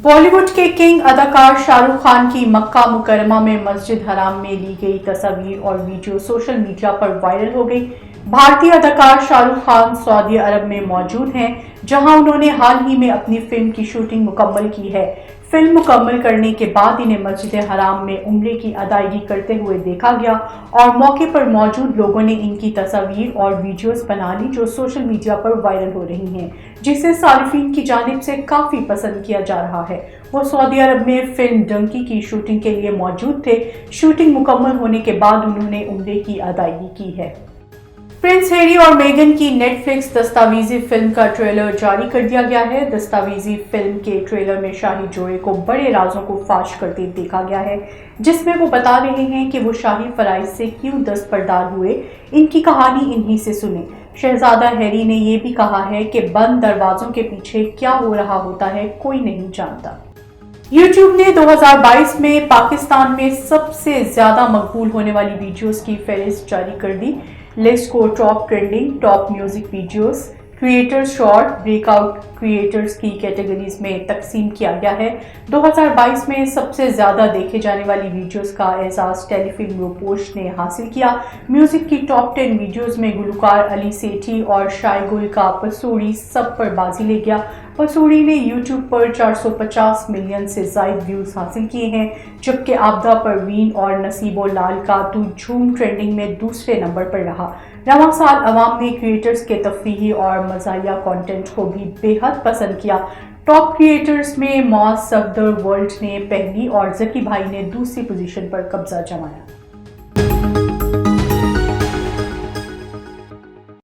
बॉलीवुड के किंग अदाकार शाहरुख खान की मक्का मुकरमा में मस्जिद हराम में ली गई तस्वीर और वीडियो सोशल मीडिया पर वायरल हो गई। भारतीय अदाकार शाहरुख खान सऊदी अरब में मौजूद हैं, जहां उन्होंने हाल ही में अपनी फिल्म की शूटिंग मुकम्मल की है। फिल्म मुकम्मल करने के बाद इन्हें मस्जिद हराम में उम्रे की अदायगी करते हुए देखा गया और मौके पर मौजूद लोगों ने इनकी तस्वीर और वीडियोस बना ली, जो सोशल मीडिया पर वायरल हो रही हैं, जिसे सारिफीन की जानिब से काफी पसंद किया जा रहा है। वो सऊदी अरब में फिल्म डंकी की शूटिंग के लिए मौजूद थे। शूटिंग मुकम्मल होने के बाद उन्होंने उम्रे की अदायगी की है। प्रिंस हैरी और मेगन की नेटफ्लिक्स दस्तावेजी फिल्म का ट्रेलर जारी कर दिया गया है। दस्तावेजी फिल्म के ट्रेलर में शाही जोड़े को बड़े राजों को फाश करते देखा गया है, जिसमें वो बता रहे हैं कि वो शाही फराइज से क्यों दस्तबरदार हुए। इनकी कहानी इन्हीं से सुने। शहजादा हैरी ने यह भी कहा है कि बंद दरवाजों के पीछे क्या हो रहा होता है, कोई नहीं जानता। YouTube ने 2022 में पाकिस्तान में सबसे ज्यादा मकबूल होने वाली वीडियोस की फहरिस्त जारी कर दी। लिस्ट को top trending, top music videos, creators, short, breakout creators की कैटेगरीज में तकसीम किया गया है। 2022 में सबसे ज्यादा देखे जाने वाली वीडियोस का एजाज टेलीफिल्म रूपोश ने हासिल किया। म्यूजिक की टॉप 10 वीडियोस में गुलकार अली सेठी और शायगुल का पसूड़ी सब पर बाजी ले गया। पसूड़ी ने YouTube पर 450 मिलियन से जायद व्यूज हासिल किए हैं, जबकि आबदा परवीन और नसीबो लाल का तू झूम ट्रेंडिंग में दूसरे नंबर पर रहा। रवां साल अवाम ने क्रिएटर्स के तफरीही और मज़ाहिया कंटेंट को भी बेहद पसंद किया। टॉप क्रिएटर्स में मॉस सफदर वर्ल्ड ने पहली और जकी भाई ने दूसरी पोजीशन पर कब्जा जमाया।